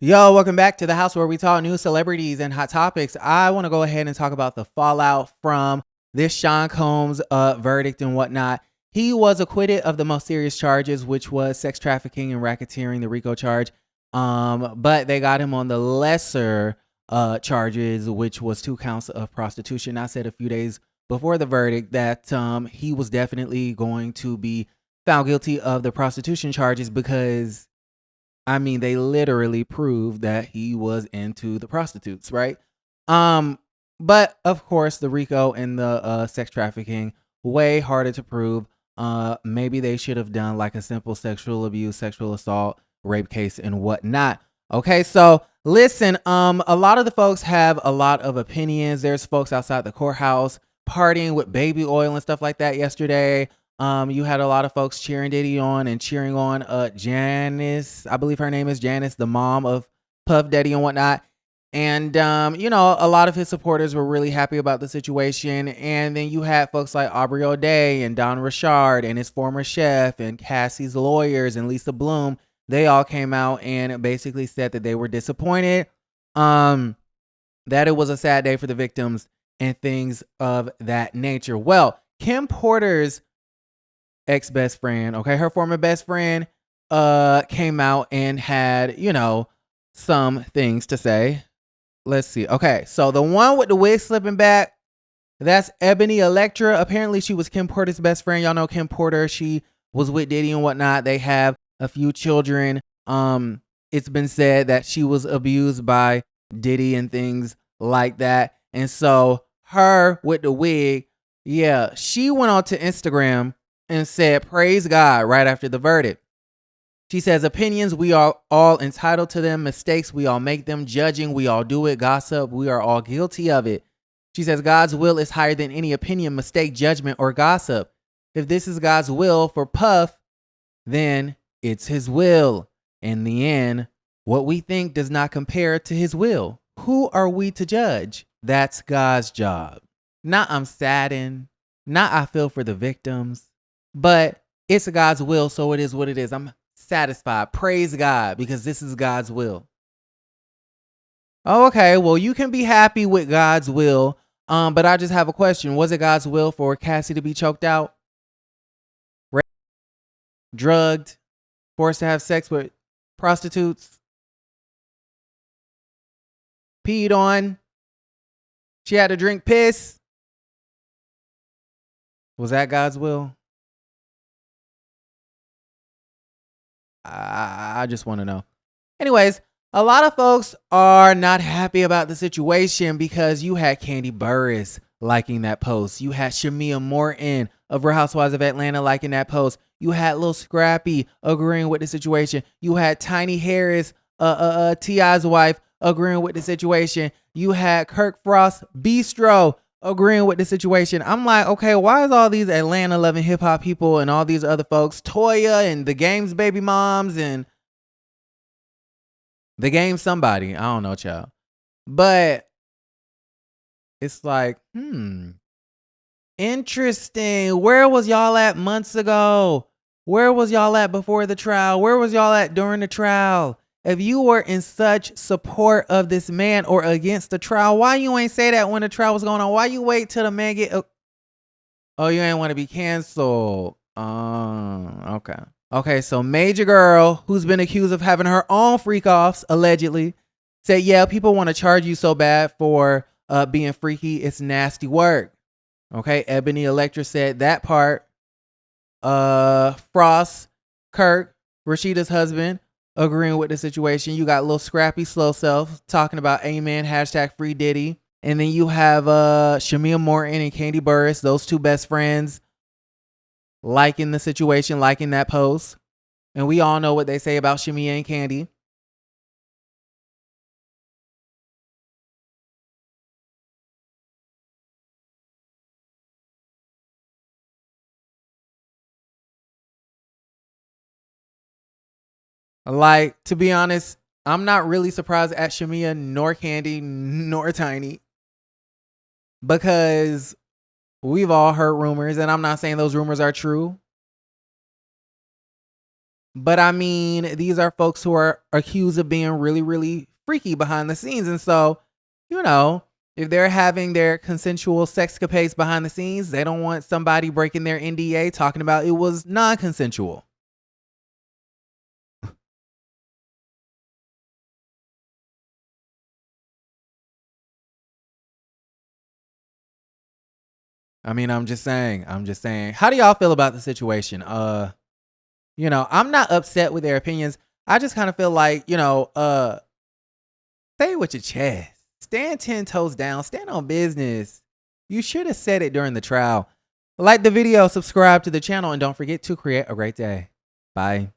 Yo, welcome back to the house where we talk news, celebrities, and hot topics. I want to go ahead and talk about the fallout from this Sean Combs verdict and whatnot. He was acquitted of the most serious charges, which was sex trafficking and racketeering, the RICO charge. But they got him on the lesser charges, which was 2 counts of prostitution. I said a few days before the verdict that he was definitely going to be found guilty of the prostitution charges because they literally proved that he was into the prostitutes, right? But of course, the RICO and the sex trafficking, way harder to prove. Maybe they should have done like a simple sexual abuse, sexual assault, rape case, and whatnot. Okay, so listen, a lot of the folks have a lot of opinions. There's folks outside the courthouse partying with baby oil and stuff like that yesterday. You had a lot of folks cheering Diddy on and cheering on Janice. I believe her name is Janice, the mom of Puff Daddy and whatnot. And a lot of his supporters were really happy about the situation. And then you had folks like Aubrey O'Day and Don Richard and his former chef and Cassie's lawyers and Lisa Bloom. They all came out and basically said that they were disappointed, that it was a sad day for the victims and things of that nature. Well, Kim Porter's ex-best friend, her former best friend, came out and had, some things to say. Let's see. Okay, so the one with the wig slipping back, that's Ebony Electra. Apparently she was Kim Porter's best friend. Y'all know Kim Porter. She was with Diddy and whatnot. They have a few children. It's been said that she was abused by Diddy and things like that. And so her with the wig, yeah, she went on to Instagram and said, "Praise God," right after the verdict. She says, "Opinions, we are all entitled to them. Mistakes, we all make them. Judging, we all do it. Gossip, we are all guilty of it." She says, "God's will is higher than any opinion, mistake, judgment, or gossip. If this is God's will for Puff, then it's his will. In the end, what we think does not compare to his will. Who are we to judge? That's God's job. Not I'm saddened, not I feel for the victims, but it's God's will, so it is what it is. I'm satisfied. Praise God, because this is God's will." Oh, okay, well, you can be happy with God's will, but I just have a question. Was it God's will for Cassie to be choked out, raped, drugged, forced to have sex with prostitutes, peed on? She had to drink piss. Was that God's will? I just want to know. Anyways, a lot of folks are not happy about the situation because you had Kandi Burruss liking that post. You had Shamea Morton of Real Housewives of Atlanta liking that post. You had Lil Scrappy agreeing with the situation. You had Tiny Harris, T.I.'s wife, agreeing with the situation. You had Kirk Frost Bistro agreeing with the situation. I'm like, okay, why is all these Atlanta loving hip hop people and all these other folks, Toya and the Game's baby moms and the Game somebody, I don't know, child. But it's like, interesting. Where was y'all at months ago? Where was y'all at before the trial? Where was y'all at during the trial? If you were in such support of this man or against the trial, why you ain't say that when the trial was going on? Why you wait till the man get... Oh, you ain't want to be canceled. Okay. Okay, so Major Girl, who's been accused of having her own freak-offs, allegedly, said, yeah, people want to charge you so bad for being freaky. It's nasty work. Okay, Ebony Electra said that part. Frost, Kirk, Rashida's husband, agreeing with the situation. You got Lil Scrappy Slow Self talking about amen, hashtag free Diddy. And then you have Shamea Morton and Kandi Burruss, those two best friends, liking the situation, liking that post. And we all know what they say about Shamea and Kandi. Like, to be honest, I'm not really surprised at Shamea nor Kandi nor Tiny, because we've all heard rumors, and I'm not saying those rumors are true, But I mean, these are folks who are accused of being really, really freaky behind the scenes. And so, you know, if they're having their consensual sexcapades behind the scenes, they don't want somebody breaking their NDA talking about it was non-consensual. I mean, I'm just saying. How do y'all feel about the situation? I'm not upset with their opinions. I just kind of feel like, say it with your chest. Stand 10 toes down. Stand on business. You should have said it during the trial. Like the video, subscribe to the channel, and don't forget to create a great day. Bye.